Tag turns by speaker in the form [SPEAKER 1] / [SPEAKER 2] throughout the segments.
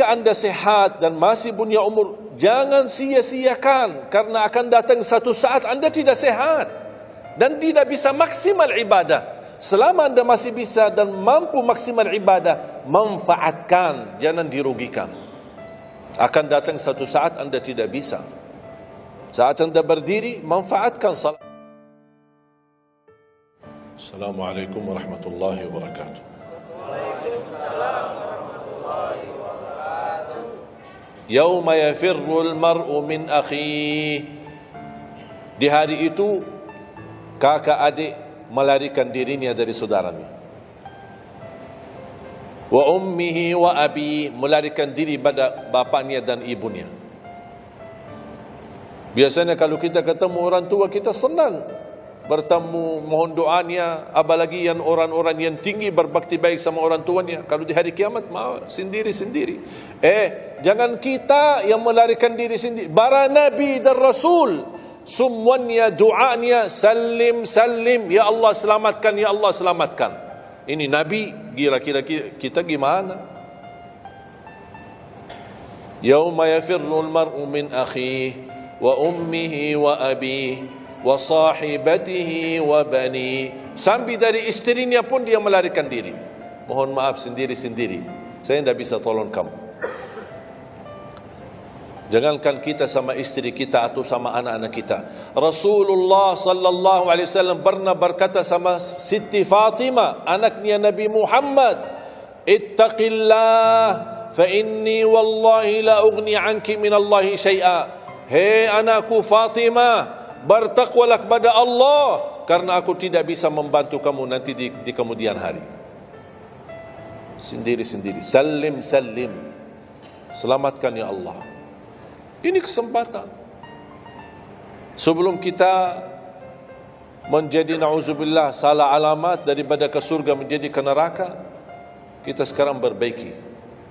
[SPEAKER 1] ketika Anda sehat dan masih punya umur, jangan sia-siakan, karena akan datang satu saat Anda tidak sehat dan tidak bisa maksimal ibadah. Selama Anda masih bisa dan mampu maksimal ibadah, manfaatkan, jangan dirugikan. Akan datang satu saat Anda tidak bisa. Saat Anda berdiri, manfaatkan salat. Assalamualaikum warahmatullahi wabarakatuh. Yauma yafirrul mar'u min akhihi. Di hari itu kakak adik melarikan dirinya dari saudaranya. Wa ummihi wa abi, melarikan diri pada bapaknya dan ibunya. Biasanya kalau kita ketemu orang tua, kita senang bertemu, mohon doanya, apalagi yang orang-orang yang tinggi berbakti baik sama orang tuanya. Kalau di hari kiamat mau sendiri-sendiri. Jangan kita yang melarikan diri sendiri. Para nabi dan rasul semuanya doanya salim salim, ya Allah selamatkan, ya Allah selamatkan. Ini nabi, kira-kira kita gimana? Yauma yafirrul mar'u min akhihi wa ummihi wa abihi wa sahibatihi wa bani. Sampai dari istrinya pun dia melarikan diri. Mohon maaf, sendiri-sendiri, saya tidak bisa tolong kamu. Jangankan kita sama istri kita atau sama anak-anak kita. Rasulullah sallallahu alaihi wasallam pernah berkata sama Siti Fatimah, anaknya Nabi Muhammad, ittaqillah fa inni wallahi la ughni anki min Allahi syai'a. Hei anakku Fatimah, bertakwalah kepada Allah, karena aku tidak bisa membantu kamu nanti di kemudian hari. Sendiri-sendiri, salim salim, selamatkan ya Allah. Ini kesempatan. Sebelum kita menjadi na'udzubillah salah alamat daripada ke surga menjadi ke neraka, kita sekarang perbaiki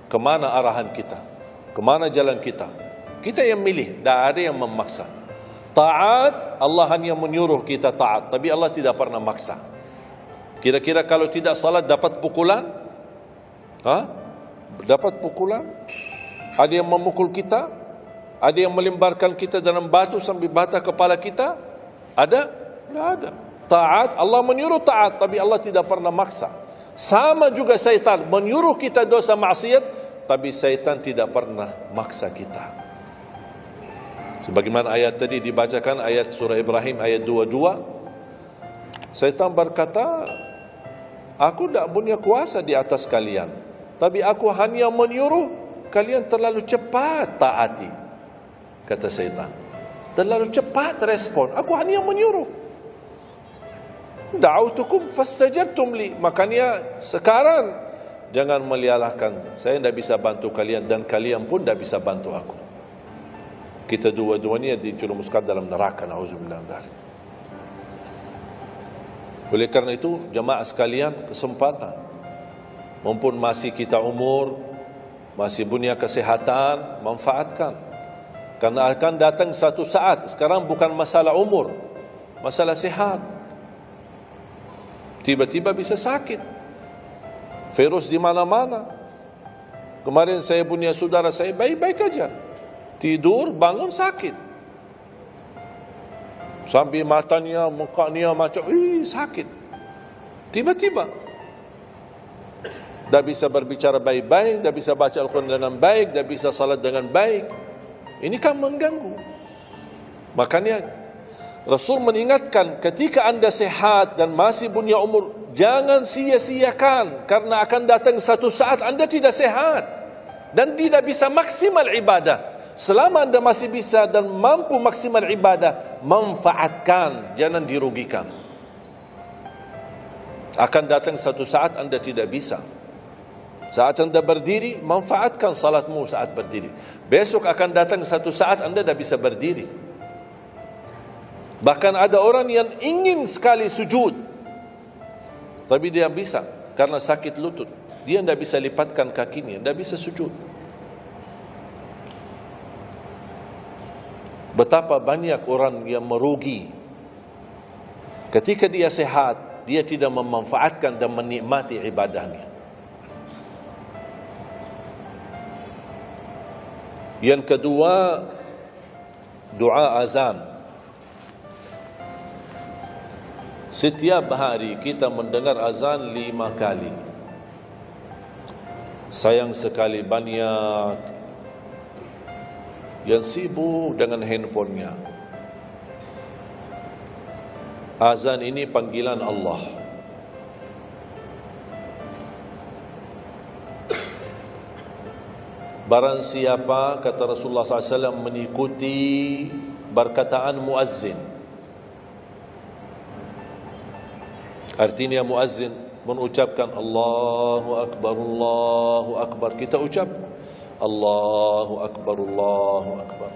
[SPEAKER 1] kemana arahan kita, kemana jalan kita. Kita yang milih, tidak ada yang memaksa. Taat, Allah hanya menyuruh kita taat, tapi Allah tidak pernah maksa. Kira-kira kalau tidak salat dapat pukulan? Dapat pukulan? Ada yang memukul kita? Ada yang melemparkan kita dalam batu sampai bata kepala kita? Ada? Tidak ada. Taat, Allah menyuruh taat, tapi Allah tidak pernah maksa. Sama juga syaitan, menyuruh kita dosa maksiat, tapi syaitan tidak pernah maksa kita. Sebagaimana ayat tadi dibacakan, ayat surah Ibrahim ayat 22, syaitan berkata, aku tidak punya kuasa di atas kalian, tapi aku hanya menyuruh kalian terlalu cepat taati. Kata syaitan, terlalu cepat respon, aku hanya menyuruh. Da'autukum fastajabtum li, makanya sekarang jangan menyalahkan saya, tidak bisa bantu kalian dan kalian pun tidak bisa bantu aku. Kita dua-duanya dijerumuskan dalam neraka, na'udzubillah dzalik. Oleh karena itu, jamaah sekalian, kesempatan, mumpun masih kita umur, masih punya kesehatan, manfaatkan. Karena akan datang satu saat, sekarang bukan masalah umur, masalah sehat. Tiba-tiba bisa sakit, virus di mana-mana. Kemarin saya punya saudara saya baik-baik aja, tidur bangun sakit, sampai matanya, mukanya macam sakit. Tiba-tiba tidak bisa berbicara baik-baik, tidak bisa baca Al-Quran dengan baik, tidak bisa salat dengan baik. Ini kan mengganggu. Makanya Rasul mengingatkan, ketika Anda sehat dan masih punya umur, jangan sia-siakan, karena akan datang satu saat Anda tidak sehat dan tidak bisa maksimal ibadah. Selama Anda masih bisa dan mampu maksimal ibadah, manfaatkan, jangan dirugikan. Akan datang satu saat Anda tidak bisa. Saat Anda berdiri, manfaatkan salatmu saat berdiri. Besok akan datang satu saat Anda tidak bisa berdiri. Bahkan ada orang yang ingin sekali sujud, tapi dia bisa karena sakit lutut. Dia tidak bisa lipatkan kakinya, tidak bisa sujud. Betapa banyak orang yang merugi ketika dia sehat, dia tidak memanfaatkan dan menikmati ibadahnya. Yang kedua, doa azan. Setiap hari kita mendengar azan 5 kali. Sayang sekali banyak yang sibuk dengan handphonenya. Azan ini panggilan Allah. Barang siapa, kata Rasulullah SAW, mengikuti perkataan muazzin. Artinya muazzin mengucapkan Allahu Akbar, Allahu Akbar. Kita ucap Allahu Akbar, Allahu Akbar.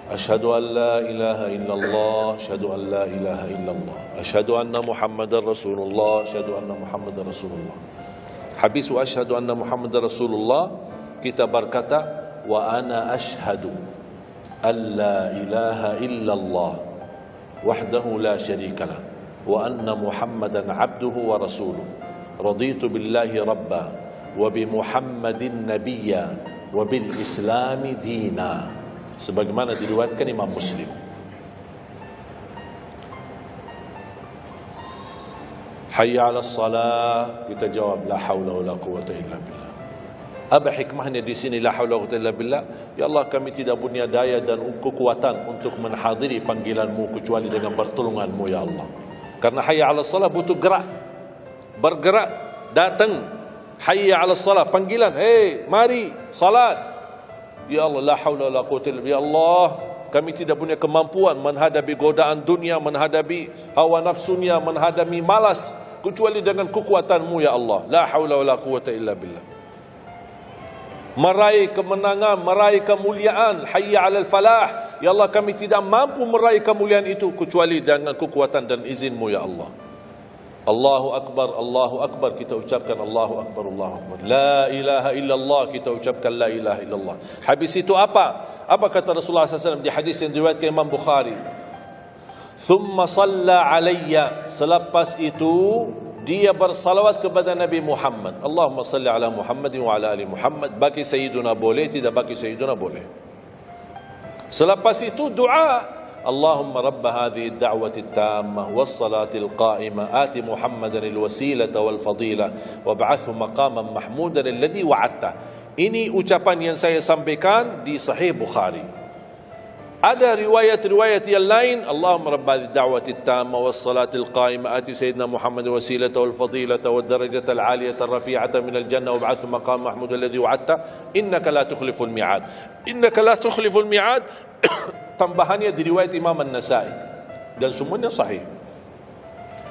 [SPEAKER 1] Asyhadu an la ilaha illallah, asyhadu an la ilaha illallah. Asyhadu anna Muhammadar Rasulullah, asyhadu anna Muhammadar Rasulullah. Habis asyhadu anna Muhammadar Rasulullah, kita berkata wa ana ashhadu an la ilaha illallah wahdahu la syarikalah wa anna Muhammadan abduhu wa rasuluh. Raditu billahi rabba wa bi Muhammadin nabiyya wa bil islami dina. Sebagaimana diriwayatkan Imam Muslim. Hayya 'alas salah, kita jawab la haula wala quwwata illa billah. Apa hikmahnya di sini la haula wala quwwata illa billah? Ya Allah, kami tidak punya daya dan kekuatan untuk menghadiri panggilan-Mu kecuali dengan pertolongan-Mu ya Allah. Karena hayya 'alas salah butuh gerak. Bergerak, datang. Hayya 'alas salah, panggilan, hey, mari salat. Ya Allah, la haula wala quwwata illa billah. Ya Allah, kami tidak punya kemampuan menghadapi godaan dunia, menghadapi hawa nafsunya, menghadapi malas kecuali dengan kekuatan-Mu ya Allah. La haula wala quwwata illa billah. Meraih kemenangan, meraih kemuliaan, hayya 'alal falah. Ya Allah, kami tidak mampu meraih kemuliaan itu kecuali dengan kekuatan dan izin-Mu ya Allah. Allahu Akbar, kita ucapkan Allahu Akbar, Allahu Akbar. La ilaha illallah, kita ucapkan la ilaha illallah. Habis itu apa? Apa kata Rasulullah SAW di hadis yang diriwayatkan Imam Bukhari? Thumma salla alayya. Selepas itu dia bersalawat kepada Nabi Muhammad. Allahumma salli ala Muhammadin wa ala ali Muhammad. Bagi Sayyiduna boleh, tidak bagi Sayyiduna boleh. Selepas itu doa. Allahumma rabb hadhihi ad-da'wati at-tammah was-salati al-qa'imah ati Muhammadan al-wasilata wal-fadilah wab'athhu maqaman mahmudan alladhi wa'adta. Ini ucapan yang saya sampaikan di Sahih Bukhari. Ada riwayat-riwayat yang lain, Allahumma rabb hadhihi ad-da'wati at-tammah was-salati al-qa'imah ati sayyidina Muhammadan al-wasilata wal-fadilata wad-darajata al-'aliyata ar-rafi'ata min al-jannah wab'athhu maqaman mahmudan alladhi wa'adta innaka la tukhliful mi'ad. Innaka la tukhliful mi'ad. Tambahannya diriwayat Imam An-Nasai dan semuanya sahih.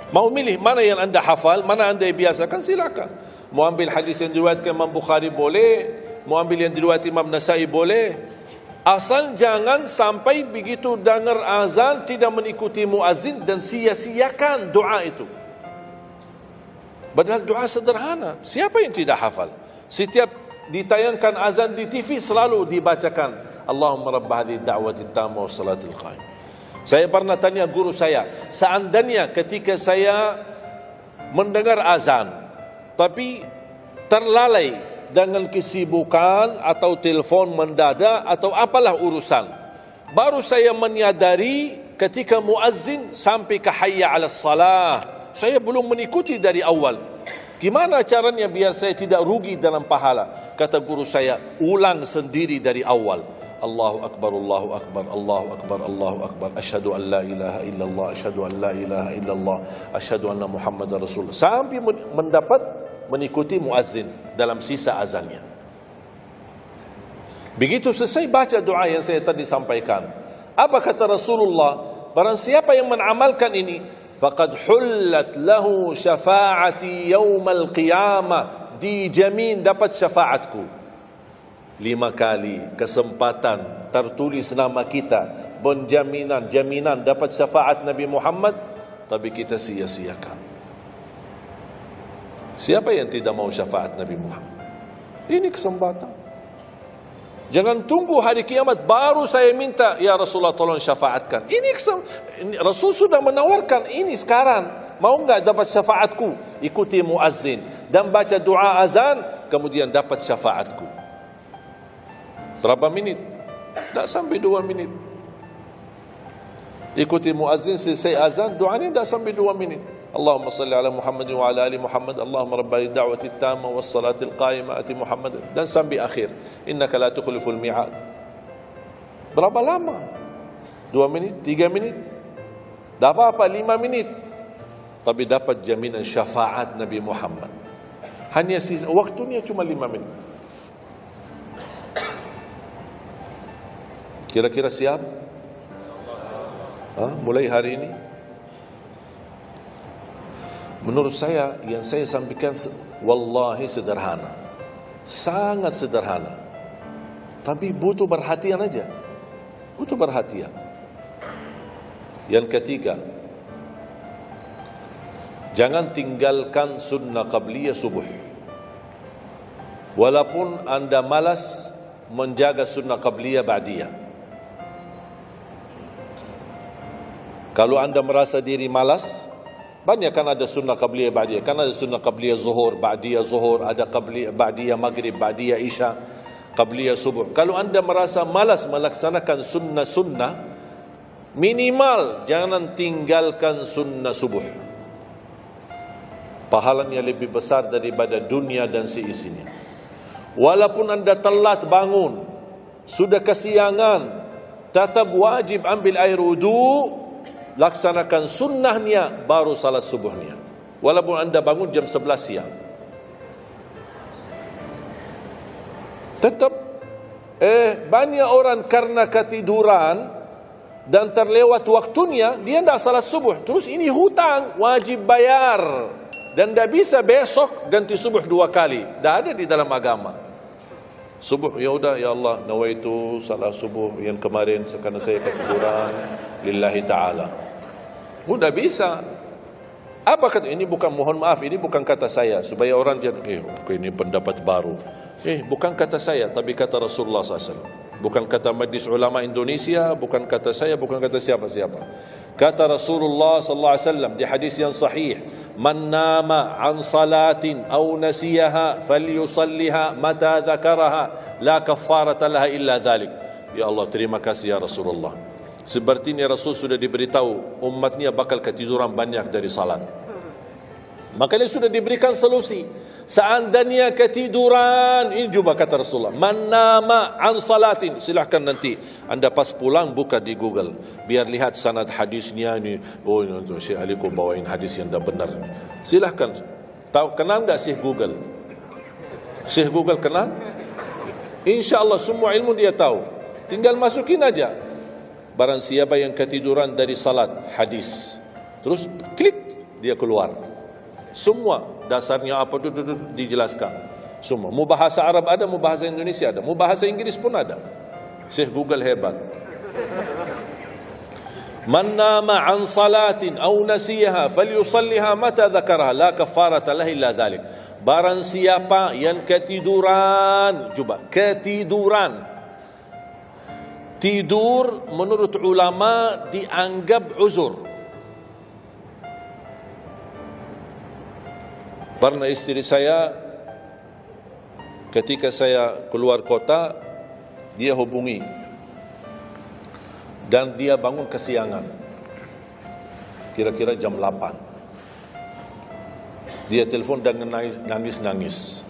[SPEAKER 1] Mau milih mana yang anda hafal, mana anda biasakan, silakan. Mau ambil hadis yang diriwayatkan Imam Bukhari boleh, mau ambil yang diriwayat Imam Nasai boleh. Asal jangan sampai begitu dengar azan tidak mengikuti muazzin dan sia-siakan doa itu. Padahal doa sederhana. Siapa yang tidak hafal? Setiap ditayangkan azan di TV selalu dibacakan Allahumma rabb hadhihi ad-da'wati at-tammah was-salati al-qa'imah. Saya pernah tanya guru saya, seandainya ketika saya mendengar azan tapi terlalai dengan kesibukan atau telefon mendadak atau apalah urusan, baru saya menyadari ketika muazzin sampai ke hayya 'alas salah, saya belum mengikuti dari awal. Gimana caranya biar saya tidak rugi dalam pahala? Kata guru saya, ulang sendiri dari awal. Allahu Akbar, Allahu Akbar, Allahu Akbar, Allahu Akbar. Asyhadu an la ilaha illallah, asyhadu an la ilaha illallah, asyhadu anna Muhammadar Rasulullah. Sampai mendapat mengikuti muazzin dalam sisa azannya. Begitu selesai baca doa yang saya tadi sampaikan. Apa kata Rasulullah? Barang siapa yang mengamalkan ini, faqad hullat lahu syafa'ati yaumal qiyamah, dijamin dapat syafaatku. 5 kali kesempatan tertulis nama kita, jaminan dapat syafaat Nabi Muhammad, tapi kita sia-siakan. Siapa yang tidak mau syafaat Nabi Muhammad? Ini kesempatan. Jangan tunggu hari kiamat baru saya minta, ya Rasulullah tolong syafaatkan. Ini Rasul sudah menawarkan ini sekarang. Mau enggak dapat syafaatku? Ikuti muazzin dan baca doa azan, kemudian dapat syafaatku. Berapa minit? Tak sampai 2 minit. Ikuti muazzin, selesai azan, doanya tak sampai 2 minit. Allahumma salli ala Muhammad wa ala ali Muhammad, Allahumma rabbani da'wati tamma was salatil qa'imah ati Muhammad, dan sampai akhir, innaka la tukhliful mi'ad. Berapa lama? 2 minit, 3 minit? Tak apa-apa 5 minit. Tapi dapat jaminan syafaat Nabi Muhammad. Hanya waktunya cuma 5 minit. Kira-kira siap? Mulai hari ini? Menurut saya, yang saya sampaikan wallahi sederhana, sangat sederhana, tapi butuh perhatian aja, butuh perhatian. Yang ketiga, jangan tinggalkan sunnah qabliyah subuh. Walaupun anda malas menjaga sunnah qabliyah ba'diyah. Kalau anda merasa diri malas, banyak kan ada sunnah qabliyah ba'diyah. Kan ada sunnah qabliyah zuhur, ba'diyah zuhur, ada qabliyah ba'diyah maghrib, ba'diyah isya, qabliyah subuh. Kalau anda merasa malas melaksanakan sunnah-sunnah, minimal jangan tinggalkan sunnah subuh. Pahalanya lebih besar daripada dunia dan seisinya. Walaupun anda telat bangun, sudah kesiangan, tetap wajib ambil air wudu, laksanakan sunnahnya, baru salat subuhnya. Walaupun anda bangun jam 11 siang. Tetap banyak orang karena ketiduran dan terlewat waktunya, dia tidak salat subuh. Terus ini hutang, wajib bayar. Dan tidak bisa besok ganti subuh 2 kali. Tidak ada di dalam agama. Subuh, ya udah, ya Allah, nawaitu salat subuh yang kemarin karena saya ketiduran lillahi ta'ala. Tidak bisa. Apa kata? Ini bukan, mohon maaf, ini bukan kata saya, supaya orang jangan, ini pendapat baru. Bukan kata saya, tapi kata Rasulullah SAW. Bukan kata Majlis Ulama Indonesia, bukan kata saya, bukan kata siapa-siapa. Kata Rasulullah SAW di hadis yang sahih, man nama an salatin aw nasiyaha falyusalliha mata dzakaraha la kaffarata laha illa dzalik. Ya Allah, terima kasih ya Rasulullah. Sepertinya Rasul sudah diberitahu umatnya bakal ketiduran banyak dari salat. Makanya sudah diberikan solusi. Seandainya ketiduran, ini juga kata Rasulullah, man nama an salatin, silahkan nanti anda pas pulang buka di Google, biar lihat sanad hadisnya ini. Oh, Syekh Ali kau bawain hadis yang dah benar. Silahkan. Tahu, kenal enggak Syekh Google? Syekh Google kenal? InsyaAllah semua ilmu dia tahu. Tinggal masukin aja. Barang siapa yang ketiduran dari salat, hadis, terus klik, dia keluar. Semua dasarnya apa itu dijelaskan. Semua. Mau bahasa Arab ada, mau bahasa Indonesia ada, mau bahasa Inggris pun ada. Syekh Google hebat. Man nama an salatin aw nasiyaha falyusalliha mata dzakaraha la kaffarata lahu illa dzalik. Barang siapa yang ketiduran, coba ketiduran. Tidur menurut ulama dianggap uzur. Pernah istri saya ketika saya keluar kota, dia hubungi dan dia bangun kesiangan, kira-kira jam 8. Dia telepon dan nangis.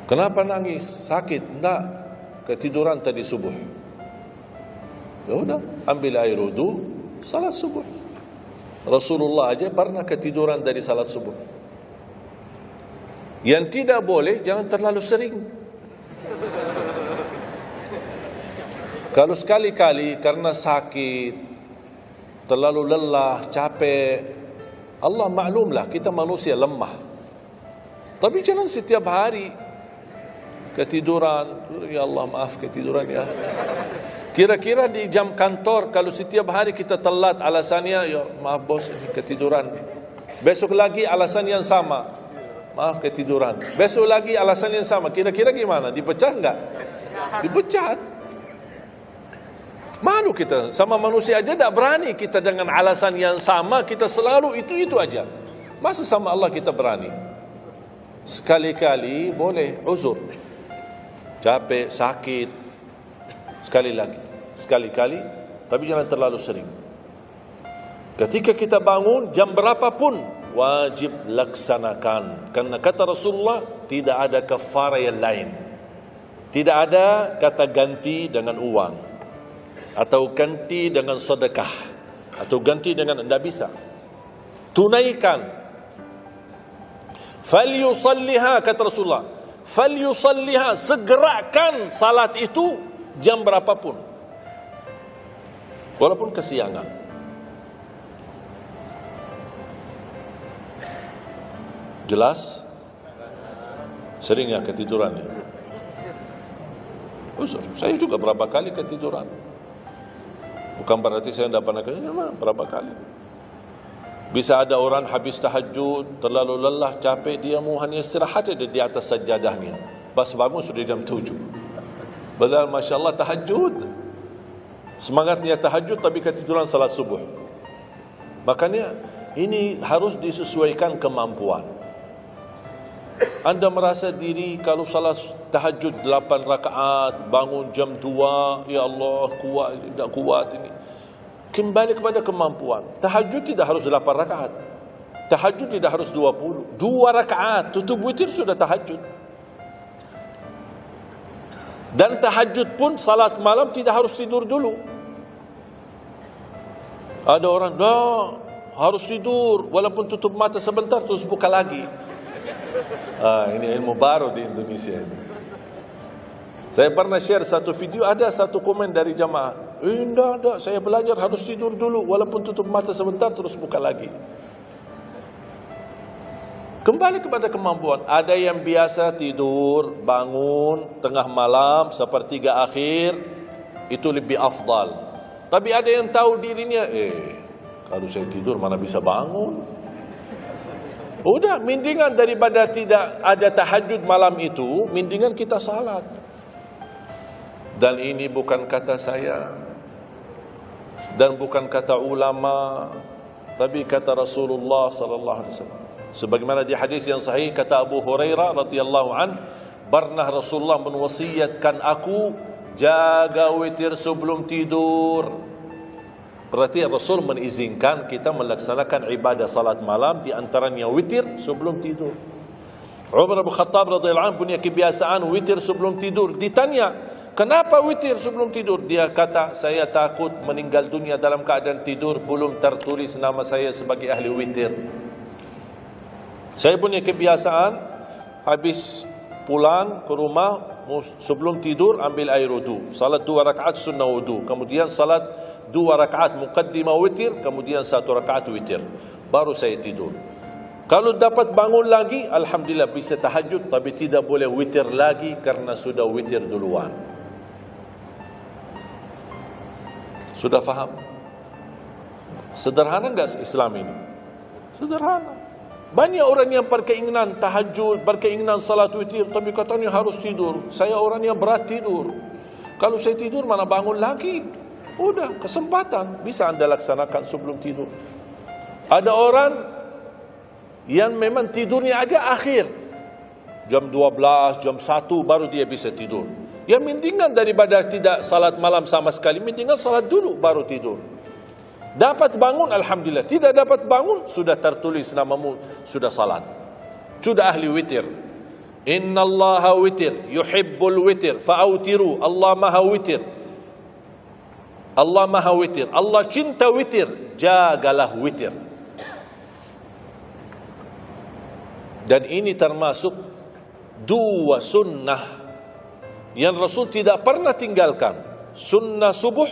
[SPEAKER 1] Kenapa nangis? Sakit? Enggak, ketiduran tadi subuh. Ya udah, ambil air wudu, salat subuh. Rasulullah aja pernah ketiduran dari salat subuh. Yang tidak boleh, jangan terlalu sering. Kalau sekali-kali karena sakit, terlalu lelah, capek, Allah maklumlah, kita manusia lemah. Tapi jangan setiap hari ketiduran. Ya Allah, maaf, ketiduran ya. Kira-kira di jam kantor, kalau setiap hari kita telat, alasannya, ya maaf bos, ketiduran. Besok lagi alasan yang sama, maaf ketiduran. Besok lagi alasan yang sama. Kira-kira gimana? Dipecat enggak? Dipecat. Malu kita, sama manusia aja tak berani kita dengan alasan yang sama, kita selalu itu aja. Masa sama Allah kita berani? Sekali-kali boleh uzur. capek, sakit, sekali-kali, tapi jangan terlalu sering. Ketika kita bangun, jam berapapun, wajib laksanakan. Karena kata Rasulullah, tidak ada kafara yang lain. Tidak ada kata ganti dengan uang, atau ganti dengan sedekah, atau ganti dengan, tidak bisa. Tunaikan. Falyusalliha, kata Rasulullah, falyusalliha, segerakan salat itu jam berapapun, walaupun kesiangan. Jelas? Sering ya ketiduran ya? Saya juga berapa kali ketiduran. Bukan berarti saya tidak pernah ketiduran, berapa kali. Bisa ada orang habis tahajud, terlalu lelah, capek, dia mau hanya istirahat saja di atas sajadahnya. Pas bangun sudah jam 7. Padahal Masya Allah tahajud. Semangatnya tahajud tapi ketiduran salat subuh. Makanya ini harus disesuaikan kemampuan. Anda merasa diri kalau salat tahajud 8 rakaat, bangun jam 2, ya Allah kuat, tidak kuat ini. Kembali kepada kemampuan. Tahajud tidak harus 8 rakaat. Tahajud tidak harus 20. 2 rakaat, tutup witir sudah tahajud. Dan tahajud pun salat malam tidak harus tidur dulu. Ada orang, harus tidur, walaupun tutup mata sebentar terus buka lagi. Ini ilmu baru di Indonesia ini. Saya pernah share satu video, ada satu komen dari jamaah, tidak, saya belajar harus tidur dulu, walaupun tutup mata sebentar terus buka lagi. Kembali kepada kemampuan. Ada yang biasa tidur, bangun tengah malam, sepertiga akhir, itu lebih afdal. Tapi ada yang tahu dirinya, kalau saya tidur mana bisa bangun. Udah, mendingan daripada tidak ada tahajud malam itu, mendingan kita salat. Dan ini bukan kata saya, dan bukan kata ulama, tapi kata Rasulullah sallallahu alaihi wasallam. Sebagaimana di hadis yang sahih kata Abu Hurairah radhiyallahu an, pernah Rasulullah menwasiatkan aku jaga witir sebelum tidur. Berarti Rasul mengizinkan kita melaksanakan ibadah salat malam, di antaranya witir sebelum tidur. Umar bin Khattab radhiyallahu anhu punya kebiasaan witir sebelum tidur. Ditanya, kenapa witir sebelum tidur? Dia kata, saya takut meninggal dunia dalam keadaan tidur, belum tertulis nama saya sebagai ahli witir. Saya punya kebiasaan, habis pulang ke rumah, sebelum tidur ambil air wudu, salat 2 rakaat sunnah wudu, kemudian salat 2 rakaat muqaddimah witir, kemudian 1 rakaat witir, baru saya tidur. Kalau dapat bangun lagi, alhamdulillah bisa tahajud, tapi tidak boleh witir lagi karena sudah witir duluan. Sudah faham? Sederhana enggak Islam ini? Sederhana. Banyak orang yang berkeinginan tahajud, berkeinginan salat witir, tapi katanya harus tidur. Saya orang yang berat tidur. Kalau saya tidur mana bangun lagi? Udah, kesempatan bisa Anda laksanakan sebelum tidur. Ada orang yang memang tidurnya aja akhir, jam 12, jam 1 baru dia bisa tidur. Ya mendingan daripada tidak salat malam sama sekali, mendingan salat dulu baru tidur. Dapat bangun, alhamdulillah. Tidak dapat bangun, sudah tertulis namamu, sudah salat, sudah ahli witir. Inna Allaha witir, yuhibbul witir, fa'autiru. Allah maha witir. Allah maha witir. Allah cinta witir, jagalah witir. Dan ini termasuk 2 sunnah yang Rasul tidak pernah tinggalkan. Sunnah subuh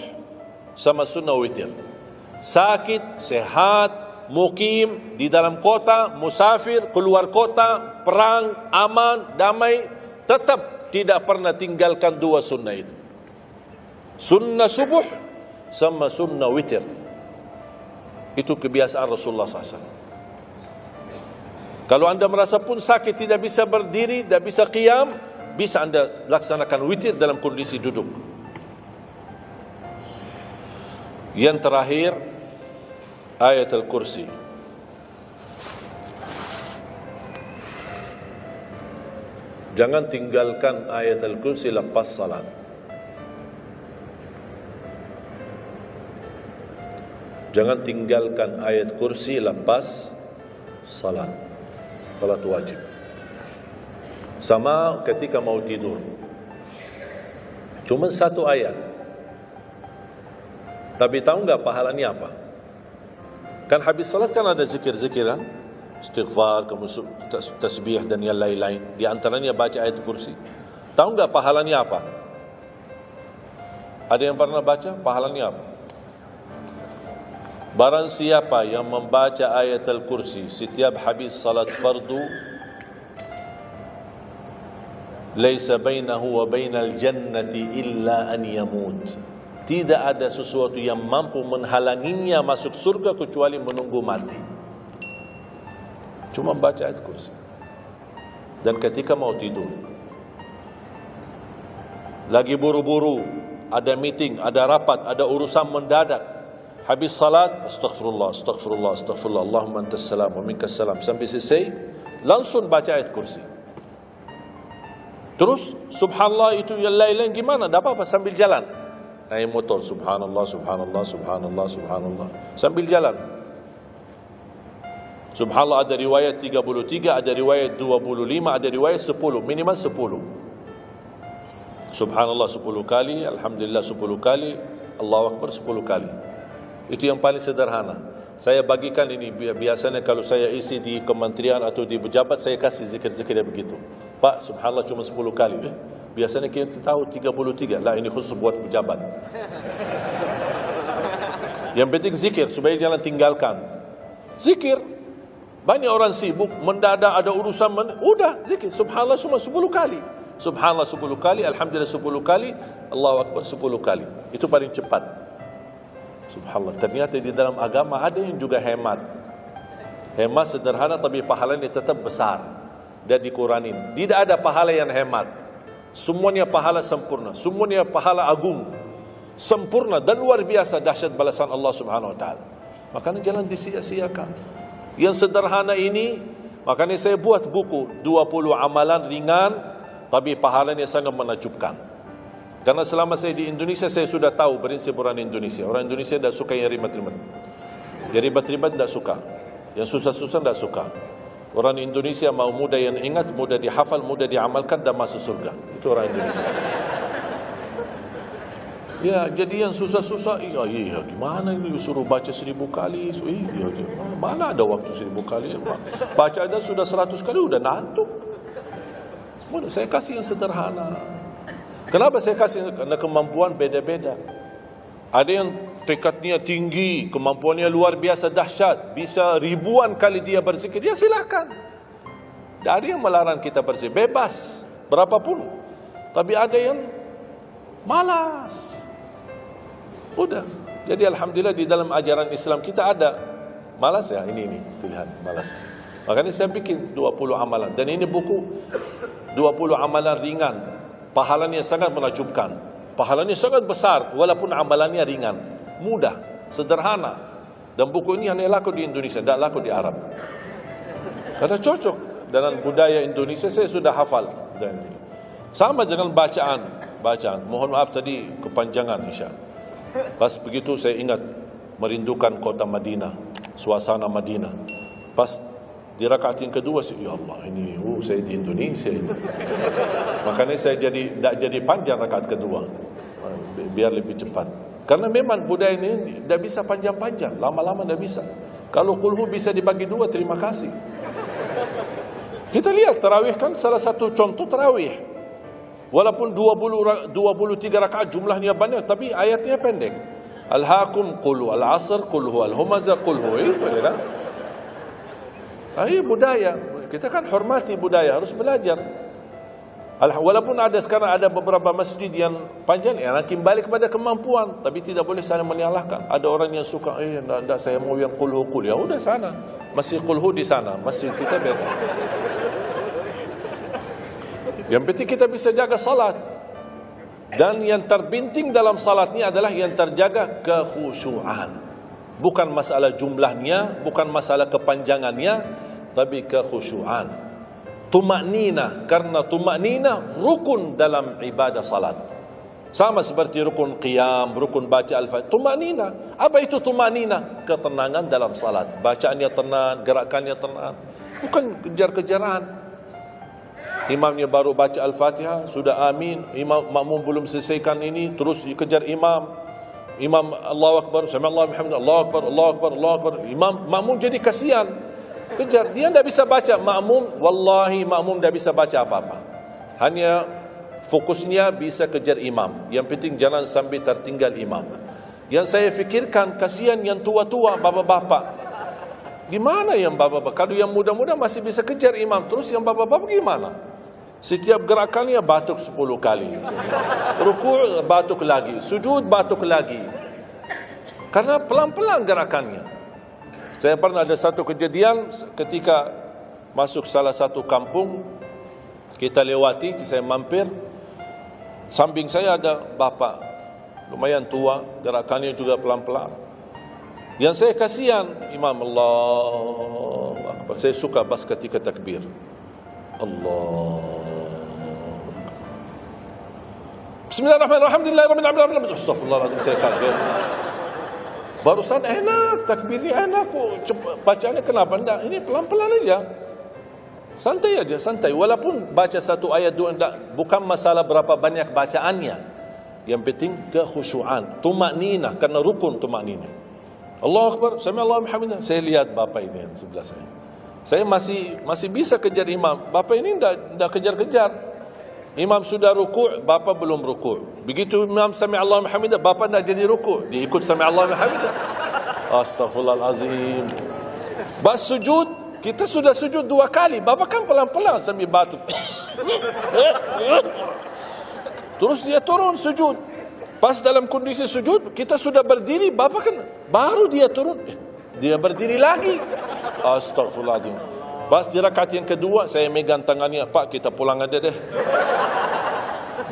[SPEAKER 1] sama sunnah witir. Sakit, sehat, mukim, di dalam kota, musafir, keluar kota, perang, aman, damai, tetap tidak pernah tinggalkan 2 sunnah itu. Sunnah subuh sama sunnah witir. Itu kebiasaan Rasulullah SAW. Kalau Anda merasa pun sakit, tidak bisa berdiri, tidak bisa qiyam, bisa Anda laksanakan witir dalam kondisi duduk. Yang terakhir, ayat Al-Kursi. Jangan tinggalkan ayat al-kursi lepas salat. Jangan tinggalkan ayat kursi lepas salat. Salat wajib. Sama ketika mau tidur. Cuma satu ayat. Tapi tahu enggak pahalanya apa? Kan habis salat kan ada zikir-zikiran, istighfar, tasbih dan yang lain-lain. Di antaranya baca ayat kursi. Tahu enggak pahalanya apa? Ada yang pernah baca pahalanya apa? Barang siapa yang membaca ayat al-kursi setiap habis salat fardu, laisa bainahu wa bainal jannati illa an yamut. Tidak ada sesuatu yang mampu menghalanginya masuk surga kecuali menunggu mati. Cuma baca ayat kursi. Dan ketika mau tidur, lagi buru-buru, ada meeting, ada rapat, ada urusan mendadak, habis salat, astaghfirullah, astaghfirullah, astaghfirullah, Allahumma antas salam wa minkas salam, sampai selesai, langsung baca ayat kursi. Terus, subhanallah itu yang lain-lain gimana? Tak apa-apa, sambil jalan. Naik motor, subhanallah, subhanallah, subhanallah, subhanallah, sambil jalan. Subhanallah ada riwayat 33, ada riwayat 25, ada riwayat 10, minimal 10. Subhanallah 10 kali, alhamdulillah 10 kali, Allahu Akbar 10 kali. Itu yang paling sederhana. Saya bagikan ini, biasanya kalau saya isi di kementerian atau di pejabat, saya kasih zikir-zikir begitu. Pak, subhanallah cuma 10 kali. Biasanya kita tahu 33. Lah, ini khusus buat pejabat. Yang penting zikir, supaya jangan tinggalkan. Zikir. Banyak orang sibuk, mendadak ada urusan, udah zikir. Subhanallah cuma 10 kali. Subhanallah 10 kali, alhamdulillah 10 kali, Allahu Akbar 10 kali. Itu paling cepat. Subhanallah. Ternyata di dalam agama ada yang juga hemat. Hemat sederhana tapi pahalanya tetap besar dan dikuranin. Tidak ada pahala yang hemat. Semuanya pahala sempurna, semuanya pahala agung, sempurna dan luar biasa dahsyat balasan Allah Subhanahu wa taala. Makanya jangan disia-siakan. Yang sederhana ini, makanya saya buat buku 20 amalan ringan tapi pahalanya sangat menakjubkan. Karena selama saya di Indonesia, saya sudah tahu prinsip orang Indonesia. Orang Indonesia tidak suka yang ribet-ribet. Yang ribet-ribet tidak suka. Yang susah-susah tidak suka. Orang Indonesia mau mudah yang ingat, mudah dihafal, mudah diamalkan dan masuk surga. Itu orang Indonesia. Ya, jadi yang susah-susah, iya, gimana ini suruh baca 1000 kali? Iya, mana ada waktu 1000 kali? Baca ada sudah 100 kali, udah ngantuk. Saya kasih yang sederhana. Kenapa saya kasih? Karena kemampuan beda-beda. Ada yang tekadnya tinggi, kemampuannya luar biasa dahsyat, bisa ribuan kali dia berzikir, ya silakan. Tidak ada yang melarang kita berzikir, bebas, berapapun. Tapi ada yang malas. Udah. Jadi alhamdulillah di dalam ajaran Islam kita ada malas ya, ini pilihan malas. Makanya saya bikin 20 amalan. Dan ini buku 20 amalan ringan. Pahalanya sangat menakjubkan. Pahalanya sangat besar walaupun amalannya ringan. Mudah, sederhana. Dan buku ini hanya laku di Indonesia, tidak laku di Arab. Karena cocok dengan budaya Indonesia, saya sudah hafal. Dan sama dengan bacaan. Mohon maaf tadi kepanjangan Isya. Pas begitu saya ingat merindukan kota Madinah, suasana Madinah. Pas di rakaat yang kedua, ya Allah, ini saya di Indonesia ini. Makanya saya tidak jadi panjang rakaat kedua, biar lebih cepat. Karena memang budaya ini tidak bisa panjang-panjang, lama-lama tidak bisa. Kalau kulhu bisa dibagi 2, terima kasih. Kita lihat tarawih kan salah satu contoh tarawih. Walaupun 23 rakaat jumlahnya banyak, tapi ayatnya pendek. Al-Hakum qulhu, Al-Asr qulhu, Al-Humazah qulhu, itu ya kan? Ini budaya. Kita kan hormati budaya, harus belajar. Walaupun ada sekarang ada beberapa masjid yang panjang, ya kembali kepada kemampuan, tapi tidak boleh saling menyalahkan. Ada orang yang suka, enggak, saya mau yang qulhu qul. Ya udah sana, masih qulhu di sana, masih kita beda. Yang penting kita bisa jaga salat. Dan yang terbinting dalam salat ini adalah yang terjaga kekhusyuan. Bukan masalah jumlahnya, bukan masalah kepanjangannya, tapi kekhusyuan. Tumaknina, karena tumaknina rukun dalam ibadah salat. Sama seperti rukun qiyam, rukun baca al-Fatihah. Tumaknina. Apa itu tumaknina? Ketenangan dalam salat. Bacaannya tenang, gerakannya tenang. Bukan kejar-kejaran. Imamnya baru baca al-Fatihah, sudah amin. Imam makmum belum selesaikan ini, terus dikejar imam. Imam Allahu Akbar, sami Allahu bihamdihi, Allahu Akbar, Allahu Akbar, Allahu Akbar. Imam makmum jadi kasihan. Kejar, dia tidak bisa baca. Makmum, wallahi makmum tidak bisa baca apa-apa. Hanya fokusnya bisa kejar imam. Yang penting jangan sampai tertinggal imam. Yang saya fikirkan, kasihan yang tua-tua, bapak-bapak. Gimana yang bapak-bapak? Kalau yang muda-muda masih bisa kejar imam, terus yang bapak-bapak gimana? Setiap gerakannya batuk 10 kali. Rukuk batuk lagi, sujud batuk lagi. Karena pelan-pelan gerakannya. Saya pernah ada satu kejadian ketika masuk salah satu kampung, kita lewati, saya mampir, samping saya ada bapak, lumayan tua, gerakannya juga pelan-pelan. Yang saya kasihan, Imam Allahu Akbar. Saya suka pas ketika takbir. Allah. Bismillahirrahmanirrahim. Alhamdulillahirrahmanirrahim. Astagfirullahaladzim, saya kaget. Barusan enak, takbirnya enak kok. Bacaannya kenapa enggak? Ini pelan-pelan aja. Santai aja, santai. Walaupun baca satu ayat dua enggak, bukan masalah berapa banyak bacaannya. Yang penting kekhusyuan, tumakninah, karena rukun tumakninah. Allahu Akbar, sami Allahu bihamdihi. Saya lihat bapak ini di sebelah saya. Saya masih bisa kejar imam. Bapak ini enggak kejar-kejar. Imam sudah rukuk, bapak belum rukuk. Begitu imam sami Allahu bihamdihi, bapak enggak jadi rukuk, dia ikut sami Allahu bihamdihi. Astaghfirullahalazim. Bas sujud, kita sudah sujud 2 kali, bapak kan pelan-pelan sambil batuk. Terus dia turun sujud. Pas dalam kondisi sujud, kita sudah berdiri, bapak kan baru dia turun, dia berdiri lagi. Astaghfirullahaladzim. Pas di rakaat yang kedua, saya megang tangannya, Pak, kita pulang aja deh.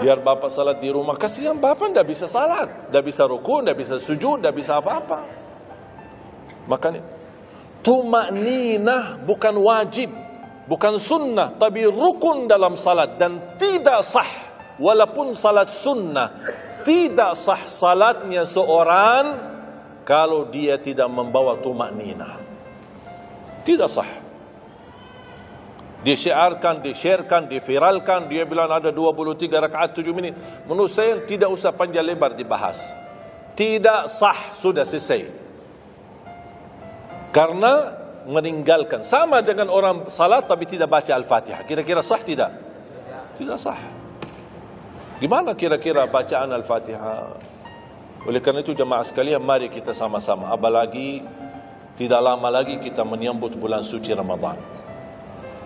[SPEAKER 1] Biar bapak salat di rumah. Kasihan bapak tidak bisa salat, tidak bisa rukun, tidak bisa sujud, tidak bisa apa-apa. Makanya tumakninah bukan wajib, bukan sunnah, tapi rukun dalam salat. Dan tidak sah, walaupun salat sunnah, tidak sah salatnya seorang kalau dia tidak membawa tumakninah. Tidak sah. Disyiarkan, disharekan, diviralkan, dia bilang ada 23 rakaat 7 minit. Menurut saya tidak usah panjang lebar dibahas. Tidak sah, sudah selesai. Karena meninggalkan, sama dengan orang salat tapi tidak baca Al-Fatihah. Kira-kira sah tidak? Tidak sah. Gimana kira-kira bacaan Al-Fatihah? Oleh karena itu jemaah sekalian, mari kita sama-sama. Apalagi tidak lama lagi kita menyambut bulan suci Ramadan.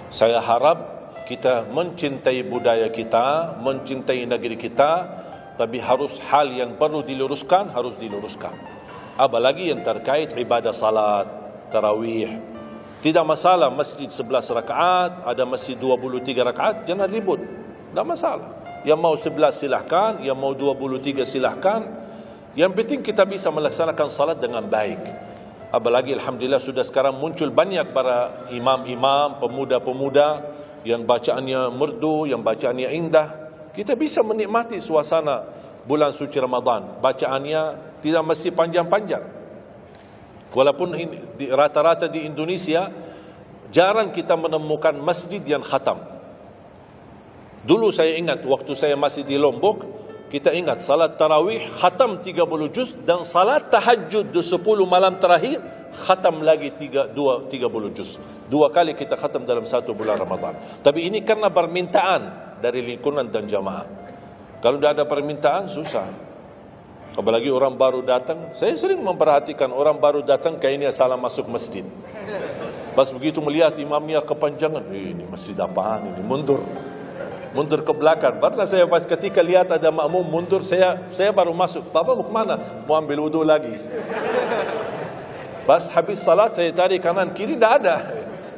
[SPEAKER 1] Saya harap kita mencintai budaya kita, mencintai negeri kita, tapi harus hal yang perlu diluruskan, harus diluruskan. Apalagi yang terkait ibadah salat, tarawih. Tidak masalah masjid 11 rakaat, ada masjid 23 rakaat, jangan ribut. Tidak masalah. Yang mau 11 silahkan, yang mau 23 silahkan. Yang penting kita bisa melaksanakan salat dengan baik. Apalagi alhamdulillah sudah sekarang muncul banyak para imam-imam, pemuda-pemuda yang bacaannya merdu, yang bacaannya indah. Kita bisa menikmati suasana bulan suci Ramadan. Bacaannya tidak mesti panjang-panjang. Walaupun rata-rata di Indonesia jarang kita menemukan masjid yang khatam. Dulu saya ingat waktu saya masih di Lombok, kita ingat salat tarawih khatam 30 juz dan salat tahajud 10 malam terakhir khatam lagi 30 juz. 2 kali kita khatam dalam 1 bulan Ramadan. Tapi ini karena permintaan dari lingkungan dan jamaah. Kalau tidak ada permintaan susah. Apalagi orang baru datang. Saya sering memperhatikan orang baru datang kayaknya salah masuk masjid. Pas begitu melihat imamnya kepanjangan, ini masjid apaan ini, mundur ke belakang. Pernah saya ketika lihat ada makmum mundur, saya baru masuk. Bapak mau kemana? Mau ambil wudu lagi. Pas habis salat saya tarik kanan kiri, tidak ada.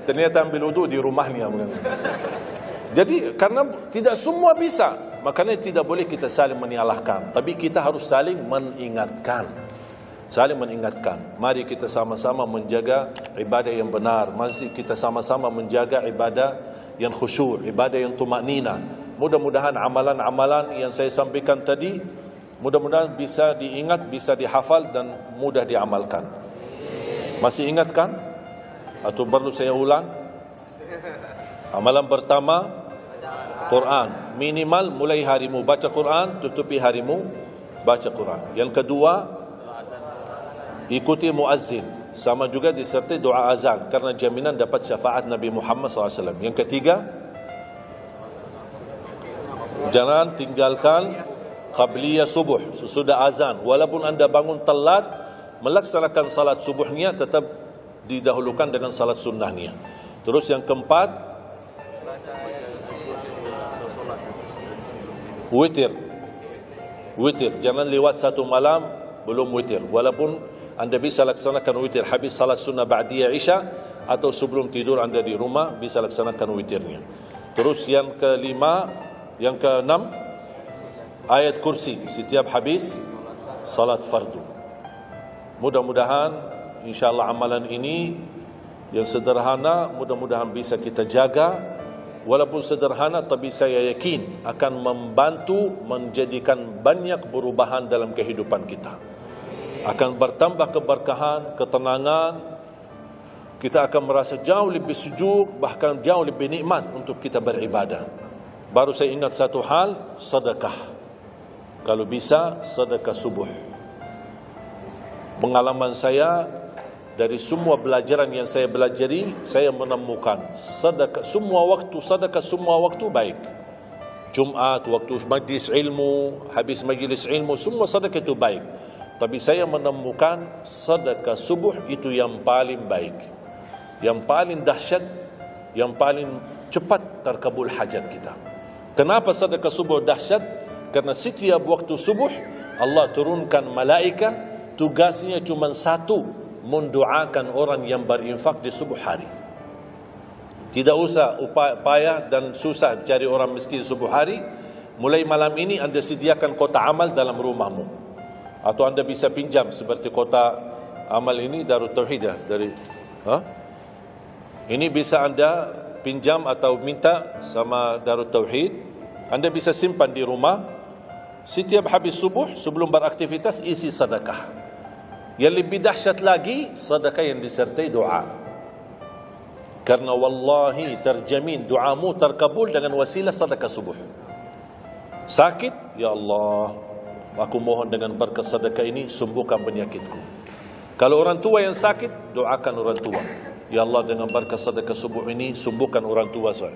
[SPEAKER 1] Ternyata ambil wudu di rumahnya. Jadi karena tidak semua bisa, makanya tidak boleh kita saling menyalahkan. Tapi kita harus saling mengingatkan. Saling mengingatkan. Mari kita sama-sama menjaga ibadah yang benar. Mari kita sama-sama menjaga ibadah yang khusyuk, ibadah yang tumaknina. Mudah-mudahan amalan-amalan yang saya sampaikan tadi, mudah-mudahan bisa diingat, bisa dihafal dan mudah diamalkan. Masih ingat kan? Atau perlu saya ulang? Amalan pertama, Quran. Minimal mulai harimu baca Quran, tutupi harimu baca Quran. Yang kedua, ikuti muazzin, sama juga disertai doa azan karena jaminan dapat syafaat Nabi Muhammad SAW. Yang ketiga, jangan tinggalkan qabliyah subuh sesudah azan. Walaupun anda bangun telat, melaksanakan salat subuhnya tetap didahulukan dengan salat sunnahnya. Terus yang keempat, witir. Witir, jangan lewat satu malam belum witir. Walaupun anda bisa laksanakan witir habis salat sunnah ba'diyah isya atau sebelum tidur anda di rumah bisa laksanakan witirnya. Terus yang kelima, yang keenam, ayat kursi setiap habis salat fardu. Mudah-mudahan insyaAllah amalan ini yang sederhana mudah-mudahan bisa kita jaga. Walaupun sederhana tapi saya yakin akan membantu menjadikan banyak perubahan dalam kehidupan kita. Akan bertambah keberkahan, ketenangan. Kita akan merasa jauh lebih sejuk, bahkan jauh lebih nikmat untuk kita beribadah. Baru saya ingat satu hal, sedekah. Kalau bisa, sedekah subuh. Pengalaman saya, dari semua pelajaran yang saya pelajari, saya menemukan sedekah semua waktu baik. Jumat, waktu majlis ilmu, habis majlis ilmu, semua sedekah itu baik. Tapi saya menemukan sedekah subuh itu yang paling baik, yang paling dahsyat, yang paling cepat terkabul hajat kita. Kenapa sedekah subuh dahsyat? Karena setiap waktu subuh Allah turunkan malaikat, tugasnya cuma satu, mendoakan orang yang berinfak di subuh hari. Tidak usah upaya dan susah cari orang miskin subuh hari. Mulai malam ini anda sediakan kota amal dalam rumahmu. Atau anda bisa pinjam seperti kota amal ini Darut Tauhid ya, dari ini bisa anda pinjam atau minta sama Darut Tauhid. Anda bisa simpan di rumah. Setiap habis subuh sebelum beraktivitas isi sedekah. Yang lebih dahsyat lagi, sedekah yang disertai doa. Karena wallahi terjamin doamu terkabul dengan wasilah sedekah subuh. Sakit, ya Allah, aku mohon dengan berkat sedekah ini sembuhkan penyakitku. Kalau orang tua yang sakit, doakan orang tua. Ya Allah, dengan berkat sedekah subuh ini sembuhkan orang tua saya.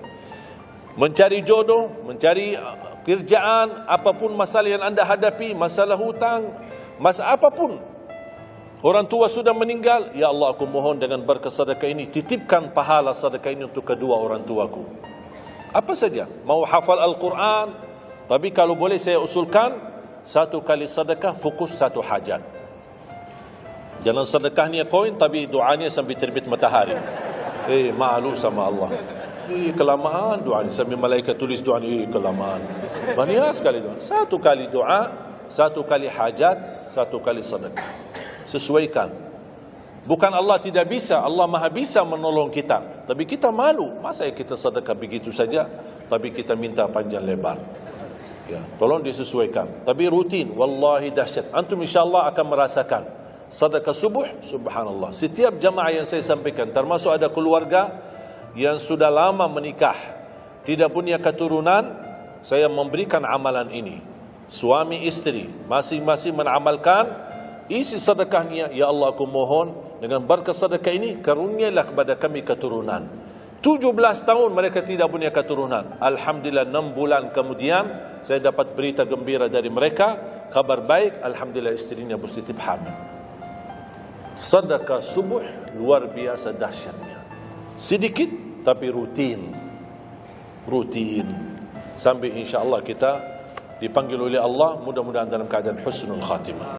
[SPEAKER 1] Mencari jodoh, mencari kerjaan, apapun masalah yang anda hadapi, masalah hutang, masalah apapun. Orang tua sudah meninggal, ya Allah aku mohon dengan berkat sedekah ini titipkan pahala sedekah ini untuk kedua orang tuaku. Apa saja, mau hafal Al-Quran, tapi kalau boleh saya usulkan, satu kali sedekah fokus satu hajat. Jangan sedekahnya koin tapi doanya sampai terbit matahari. Malu sama Allah. Kelamaan doanya, sampai malaikat tulis doanya, kelamaan. Banyak sekali doa. Satu kali doa, satu kali hajat, satu kali sedekah. Sesuaikan. Bukan Allah tidak bisa, Allah maha bisa menolong kita. Tapi kita malu, masa kita sedekah begitu saja, tapi kita minta panjang lebar. Ya, tolong disesuaikan. Tapi rutin, wallahi dahsyat. Antum insyaAllah akan merasakan sedekah subuh, subhanallah. Setiap jamaah yang saya sampaikan, termasuk ada keluarga yang sudah lama menikah, tidak punya keturunan, saya memberikan amalan ini. Suami istri masing-masing mengamalkan. Isi sedekahnya, ya Allah aku mohon dengan berkat sedekah ini karunialah kepada kami keturunan. 17 tahun mereka tidak punya keturunan. Alhamdulillah 6 bulan kemudian saya dapat berita gembira dari mereka, kabar baik, alhamdulillah istrinya positif hamil. Sedekah subuh luar biasa dahsyatnya. Sedikit tapi rutin. Sampai insyaAllah kita dipanggil oleh Allah, mudah-mudahan dalam keadaan husnul khatimah.